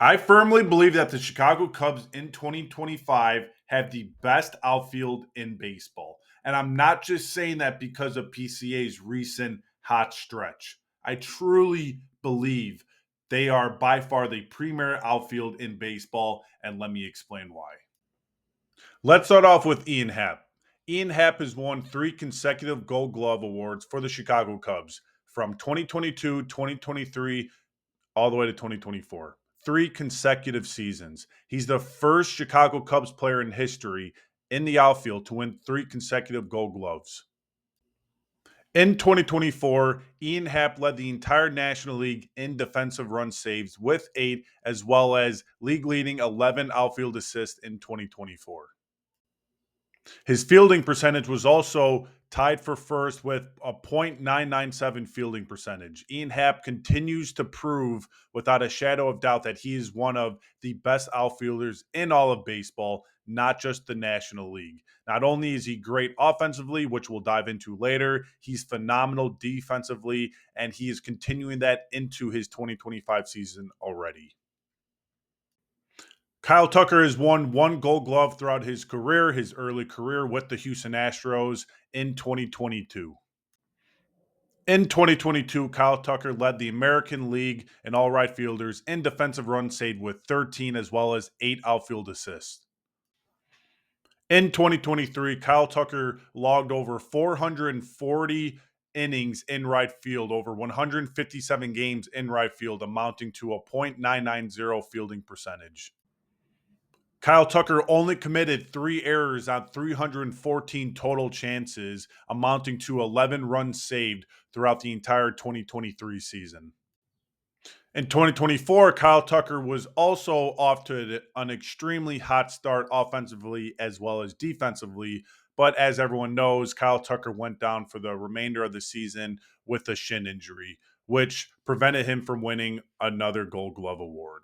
I firmly believe that the Chicago Cubs in 2025 have the best outfield in baseball. And I'm not just saying that because of PCA's recent hot stretch. I truly believe they are by far the premier outfield in baseball. And let me explain why. Let's start off with Ian Happ. Ian Happ has won 3 consecutive Gold Glove awards for the Chicago Cubs from 2022, 2023, all the way to 2024. 3 consecutive seasons. He's the first Chicago Cubs player in history in the outfield to win 3 consecutive Gold Gloves. In 2024, Ian Happ led the entire National League in defensive run saves with 8, as well as league leading 11 outfield assists in 2024. His fielding percentage was also tied for first with a .997 fielding percentage. Ian Happ continues to prove without a shadow of doubt that he is one of the best outfielders in all of baseball, not just the National League. Not only is he great offensively, which we'll dive into later, he's phenomenal defensively, and he is continuing that into his 2025 season already. Kyle Tucker has won 1 Gold Glove throughout his early career with the Houston Astros in 2022. In 2022, Kyle Tucker led the American League in all right fielders in defensive runs saved with 13 as well as 8 outfield assists. In 2023, Kyle Tucker logged over 440 innings in right field, over 157 games in right field, amounting to a .990 fielding percentage. Kyle Tucker only committed 3 errors on 314 total chances, amounting to 11 runs saved throughout the entire 2023 season. In 2024, Kyle Tucker was also off to an extremely hot start offensively as well as defensively. But as everyone knows, Kyle Tucker went down for the remainder of the season with a shin injury, which prevented him from winning another Gold Glove award.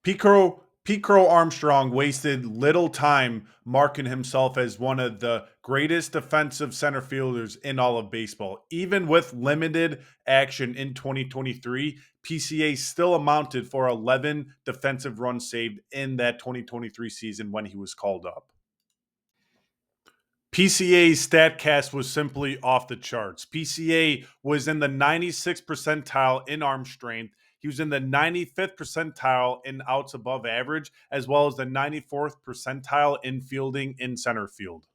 Pete Crow Armstrong wasted little time marking himself as one of the greatest defensive center fielders in all of baseball. Even with limited action in 2023, PCA still amounted for 11 defensive runs saved in that 2023 season when he was called up. PCA's StatCast was simply off the charts. PCA was in the 96th percentile in arm strength. He was in the 95th percentile in outs above average, as well as the 94th percentile in fielding in center field.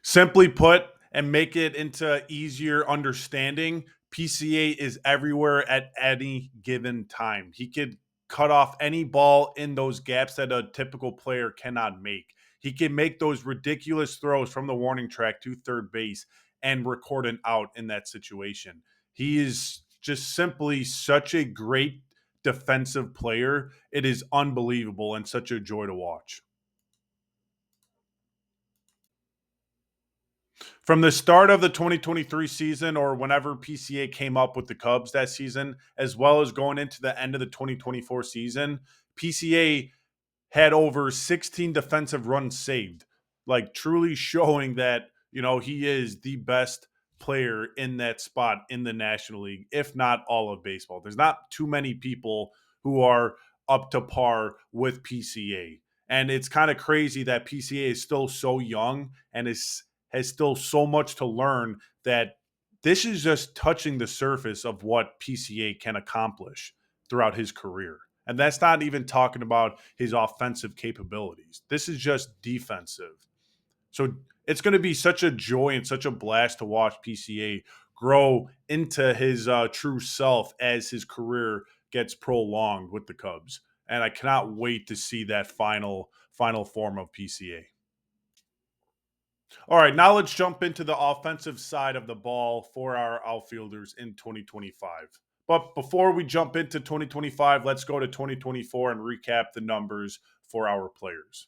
Simply put, and make it into easier understanding, PCA is everywhere at any given time. He could cut off any ball in those gaps that a typical player cannot make. He can make those ridiculous throws from the warning track to third base and record an out in that situation. He is just simply such a great defensive player. It is unbelievable and such a joy to watch. From the start of the 2023 season, or whenever PCA came up with the Cubs that season, as well as going into the end of the 2024 season, PCA had over 16 defensive runs saved, like truly showing that, he is the best player in that spot in the National League, if not all of baseball. There's not too many people who are up to par with PCA. And it's kind of crazy that PCA is still so young and has still so much to learn, that this is just touching the surface of what PCA can accomplish throughout his career. And that's not even talking about his offensive capabilities. This is just defensive. So it's going to be such a joy and such a blast to watch PCA grow into his true self as his career gets prolonged with the Cubs. And I cannot wait to see that final form of PCA. All right, now let's jump into the offensive side of the ball for our outfielders in 2025. But before we jump into 2025, let's go to 2024 and recap the numbers for our players.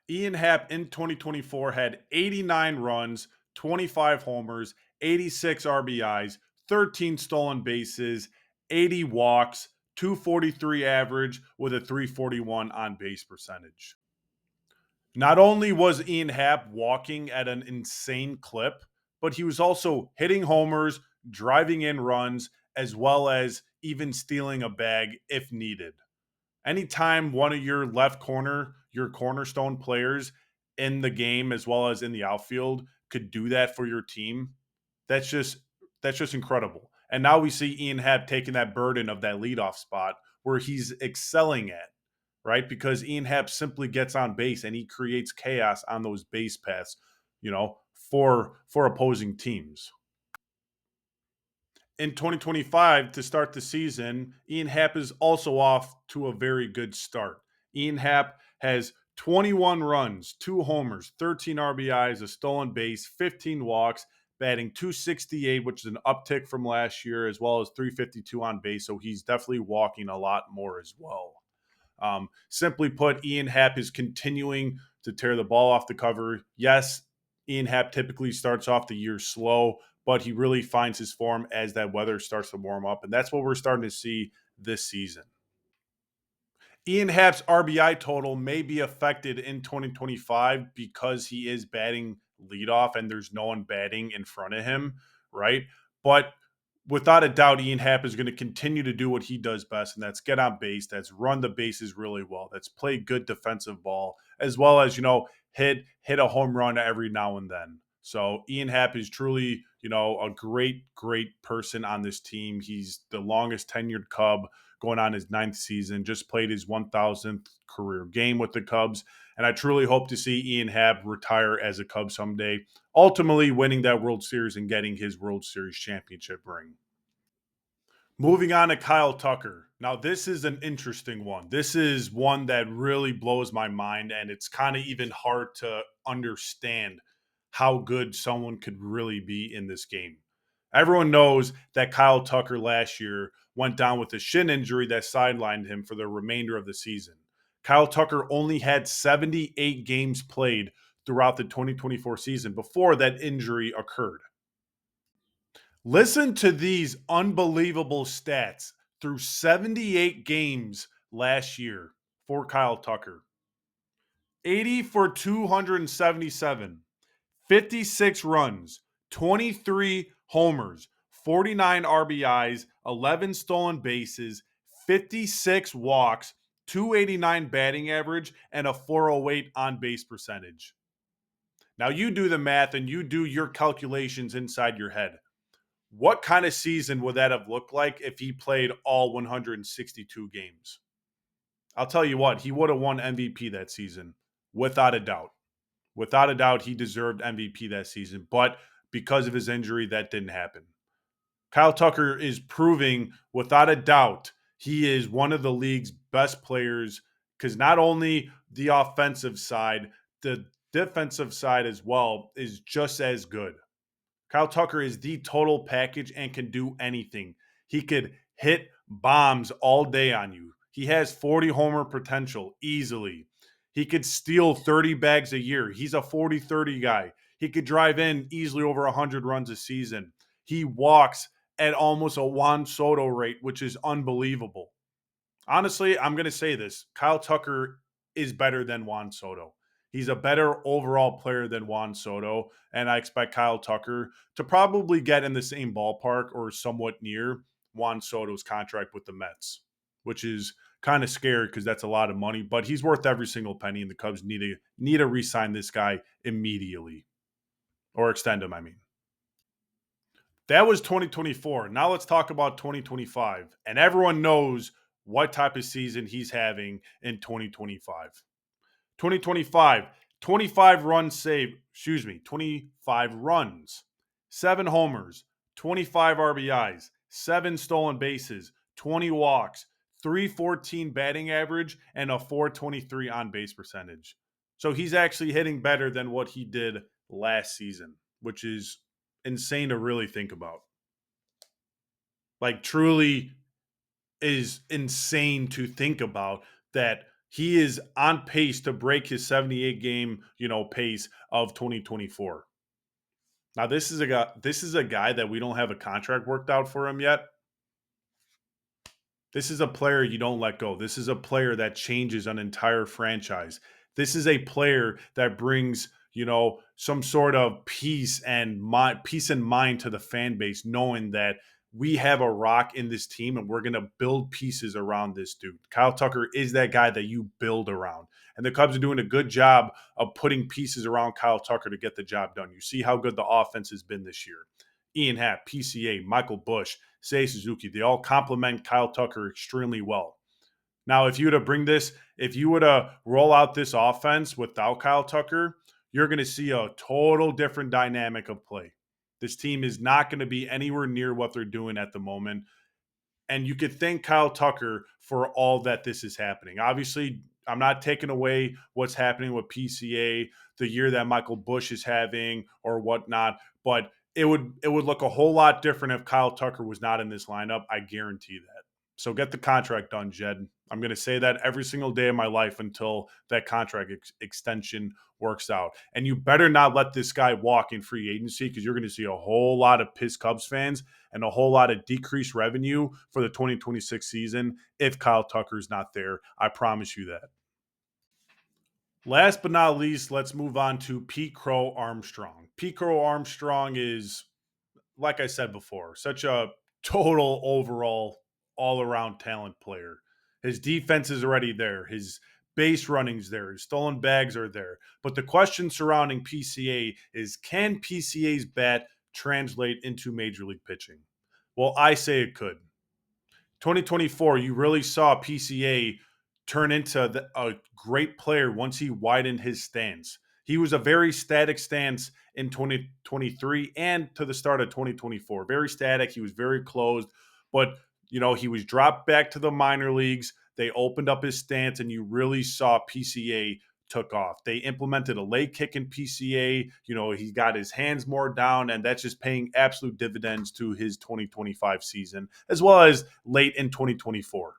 Ian Happ in 2024 had 89 runs, 25 homers, 86 RBIs, 13 stolen bases, 80 walks, 243 average with a 341 on base percentage. Not only was Ian Happ walking at an insane clip, but he was also hitting homers, driving in runs, as well as even stealing a bag if needed. Anytime one of your left corner, your cornerstone players in the game as well as in the outfield could do that for your team, that's just that's just incredible. And now we see Ian Happ taking that burden of that leadoff spot where he's excelling at, right? Because Ian Happ simply gets on base and he creates chaos on those base paths, for opposing teams. In 2025 to start the season, Ian Happ is also off to a very good start. Ian Happ has 21 runs, 2 homers, 13 RBIs, a stolen base, 15 walks, batting 268, which is an uptick from last year, as well as 352 on base. So he's definitely walking a lot more as well. Simply put, Ian Happ is continuing to tear the ball off the cover. Yes, Ian Happ typically starts off the year slow, but he really finds his form as that weather starts to warm up. And that's what we're starting to see this season. Ian Happ's RBI total may be affected in 2025 because he is batting leadoff and there's no one batting in front of him, right? But without a doubt, Ian Happ is going to continue to do what he does best, and that's get on base, that's run the bases really well, that's play good defensive ball, as well as hit a home run every now and then. So Ian Happ is truly a great person on this team. He's the longest tenured Cub, going on his 9th season, just played his 1,000th career game with the Cubs. And I truly hope to see Ian Happ retire as a Cub someday, ultimately winning that World Series and getting his World Series championship ring. Moving on to Kyle Tucker. Now, this is an interesting one. This is one that really blows my mind, and it's kind of even hard to understand how good someone could really be in this game. Everyone knows that Kyle Tucker last year went down with a shin injury that sidelined him for the remainder of the season. Kyle Tucker only had 78 games played throughout the 2024 season before that injury occurred. Listen to these unbelievable stats through 78 games last year for Kyle Tucker: 80 for 277, 56 runs, 23 homers, 49 RBIs, 11 stolen bases, 56 walks, 289 batting average, and a 408 on base percentage. Now you do the math and you do your calculations inside your head. What kind of season would that have looked like if he played all 162 games? I'll tell you what, he would have won MVP that season, without a doubt. Without a doubt, he deserved MVP that season, but because of his injury, that didn't happen. Kyle Tucker is proving, without a doubt, he is one of the league's best players because not only the offensive side, the defensive side as well is just as good. Kyle Tucker is the total package and can do anything. He could hit bombs all day on you. He has 40 homer potential easily. He could steal 30 bags a year. He's a 40-30 guy. He could drive in easily over 100 runs a season. He walks at almost a Juan Soto rate, which is unbelievable. Honestly, I'm going to say this. Kyle Tucker is better than Juan Soto. He's a better overall player than Juan Soto, and I expect Kyle Tucker to probably get in the same ballpark or somewhat near Juan Soto's contract with the Mets, which is kind of scary because that's a lot of money, but he's worth every single penny, and the Cubs need to re-sign this guy immediately, or extend him, I mean. That was 2024. Now let's talk about 2025. And everyone knows what type of season he's having in 2025. 2025, 25 runs saved, 25 runs, 7 homers, 25 RBIs, 7 stolen bases, 20 walks, 314 batting average, and a 423 on base percentage. So he's actually hitting better than what he did last season, which is insane to really think about. Like, truly is insane to think about that he is on pace to break his 78 game, pace of 2024. Now, this is a guy that we don't have a contract worked out for him yet. This is a player you don't let go. This is a player that changes an entire franchise. This is a player that brings, some sort of peace and mind to the fan base, knowing that we have a rock in this team and we're going to build pieces around this dude. Kyle Tucker is that guy that you build around. And the Cubs are doing a good job of putting pieces around Kyle Tucker to get the job done. You see how good the offense has been this year. Ian Happ, PCA, Michael Bush, Seiya Suzuki, they all complement Kyle Tucker extremely well. Now, if you were to roll out this offense without Kyle Tucker, you're going to see a total different dynamic of play. This team is not going to be anywhere near what they're doing at the moment. And you could thank Kyle Tucker for all that this is happening. Obviously, I'm not taking away what's happening with PCA, the year that Michael Bush is having or whatnot, but it would look a whole lot different if Kyle Tucker was not in this lineup. I guarantee that. So get the contract done, Jed. I'm going to say that every single day of my life until that contract extension works out. And you better not let this guy walk in free agency because you're going to see a whole lot of pissed Cubs fans and a whole lot of decreased revenue for the 2026 season if Kyle Tucker's not there. I promise you that. Last but not least, let's move on to Pete Crow Armstrong. Pete Crow Armstrong is, like I said before, such a total overall all around talent player. His defense is already there. His base running's there. His stolen bags are there. But the question surrounding PCA is, can PCA's bat translate into major league pitching? Well, I say it could. 2024, you really saw PCA turn into a great player once he widened his stance. He was a very static stance in 2023 and to the start of 2024. Very static. He was very closed, but he was dropped back to the minor leagues. They opened up his stance, and you really saw PCA took off. They implemented a leg kick in PCA. He got his hands more down, and that's just paying absolute dividends to his 2025 season, as well as late in 2024.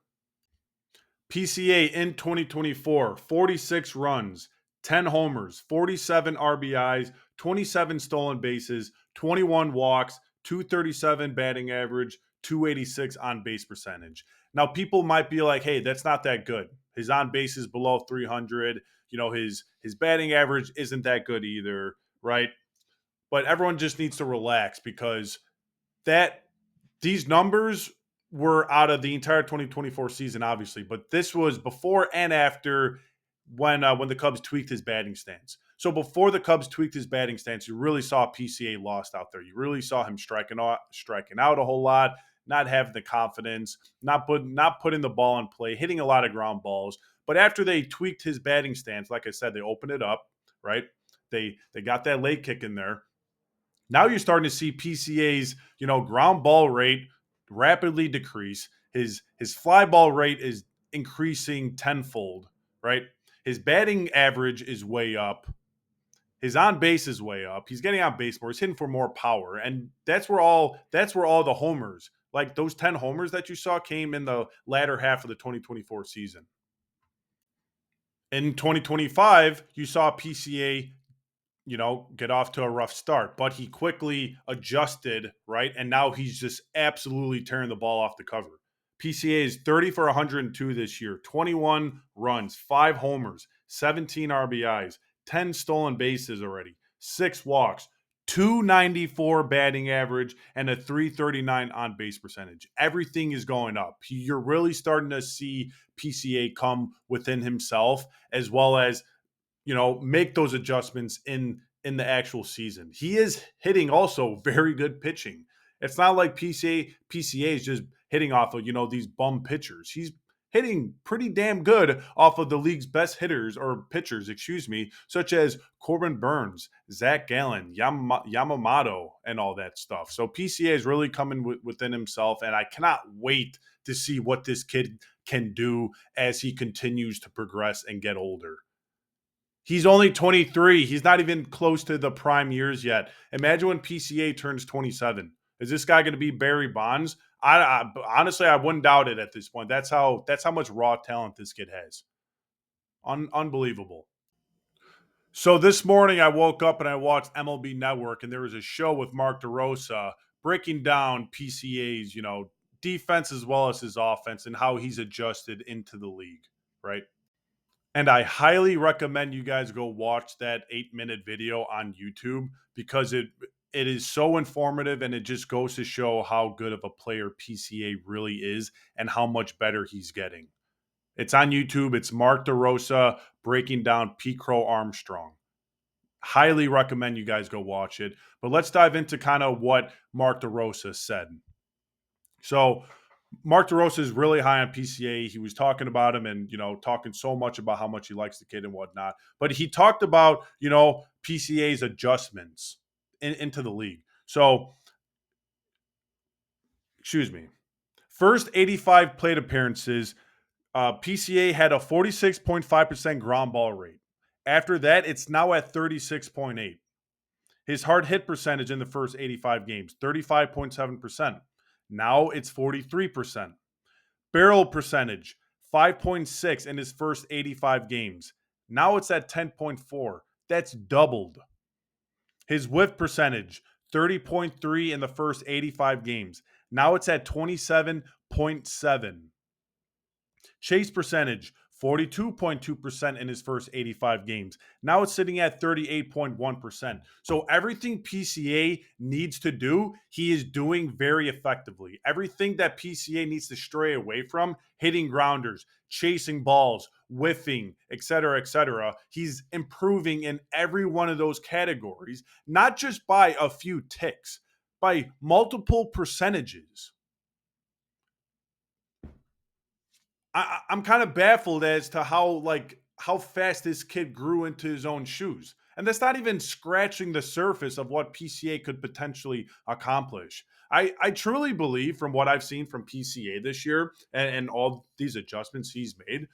PCA in 2024, 46 runs, 10 homers, 47 RBIs, 27 stolen bases, 21 walks, 237 batting average, 286 on base percentage. Now, people might be like, hey, that's not that good. His on base is below 300. His batting average isn't that good either, right? But everyone just needs to relax because that these numbers were out of the entire 2024 season, obviously, but this was before and after when the Cubs tweaked his batting stance. So before the Cubs tweaked his batting stance, you really saw PCA lost out there. You really saw him striking out a whole lot, not having the confidence, not putting the ball in play, hitting a lot of ground balls. But after they tweaked his batting stance, like I said, they opened it up, right? They got that leg kick in there. Now you're starting to see PCA's, ground ball rate rapidly decrease. His fly ball rate is increasing tenfold, right? His batting average is way up. His on base is way up. He's getting on base more. He's hitting for more power, and that's where all the homers, like those 10 homers that you saw, came in the latter half of the 2024 season. In 2025, you saw PCA get off to a rough start, but he quickly adjusted, right? And now he's just absolutely tearing the ball off the cover. PCA is 30 for 102 this year, 21 runs, 5 homers, 17 RBIs, 10 stolen bases already, 6 walks, 294 batting average, and a 339 on base percentage. Everything is going up. You're really starting to see PCA come within himself, as well as make those adjustments in the actual season. He is hitting also very good pitching. It's not like PCA is just hitting off of these bum pitchers. He's hitting pretty damn good off of the league's best hitters or pitchers, such as Corbin Burns, Zach Gallen, Yamamoto, and all that stuff. So PCA is really coming within himself, and I cannot wait to see what this kid can do as he continues to progress and get older. He's only 23. He's not even close to the prime years yet. Imagine when PCA turns 27. Is this guy going to be Barry Bonds? Honestly, I wouldn't doubt it at this point. That's how much raw talent this kid has. Unbelievable. So this morning I woke up and I watched MLB Network, and there was a show with Mark DeRosa breaking down PCA's, defense as well as his offense and how he's adjusted into the league, right? And I highly recommend you guys go watch that 8-minute video on YouTube because it is so informative, and it just goes to show how good of a player PCA really is and how much better he's getting. It's on YouTube. It's Mark DeRosa breaking down Pete Crow Armstrong. Highly recommend you guys go watch it. But let's dive into kind of what Mark DeRosa said. So Mark DeRosa is really high on PCA. He was talking about him and, talking so much about how much he likes the kid and whatnot. But he talked about, PCA's adjustments into the league. So, excuse me. First 85 plate appearances, PCA had a 46.5% ground ball rate. After that, it's now at 36.8. His hard hit percentage in the first 85 games, 35.7%. Now it's 43%. Barrel percentage, 5.6 in his first 85 games. Now it's at 10.4. That's doubled. His whiff percentage, 30.3 in the first 85 games. Now it's at 27.7. Chase percentage, 42.2% in his first 85 games. Now it's sitting at 38.1%. So everything PCA needs to do, he is doing very effectively. Everything that PCA needs to stray away from, hitting grounders, chasing balls, whiffing, etc., he's improving in every one of those categories, not just by a few ticks, by multiple percentages. I'm kind of baffled as to how fast this kid grew into his own shoes. And that's not even scratching the surface of what PCA could potentially accomplish. I truly believe, from what I've seen from PCA this year and all these adjustments he's made,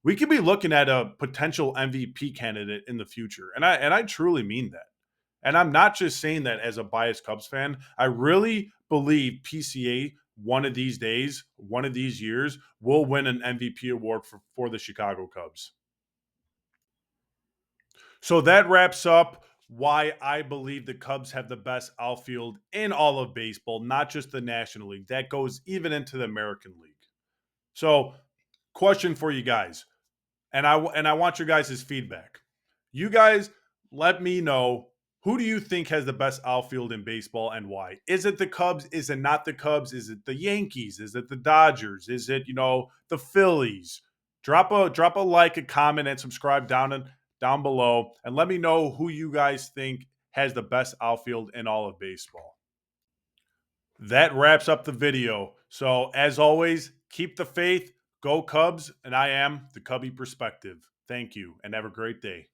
we could be looking at a potential MVP candidate in the future. And I truly mean that. And I'm not just saying that as a biased Cubs fan. I really believe PCA one of these days, one of these years, will win an MVP award for the Chicago Cubs. So that wraps up why I believe the Cubs have the best outfield in all of baseball, not just the National League. That goes even into the American League. So, question for you guys, and I want your guys' feedback. You guys let me know, who do you think has the best outfield in baseball and why? Is it the Cubs? Is it not the Cubs? Is it the Yankees? Is it the Dodgers? Is it, the Phillies? Drop a like, a comment, and subscribe down below, and let me know who you guys think has the best outfield in all of baseball. That wraps up the video. So, as always, keep the faith, go Cubs, and I am the Cubby Perspective. Thank you, and have a great day.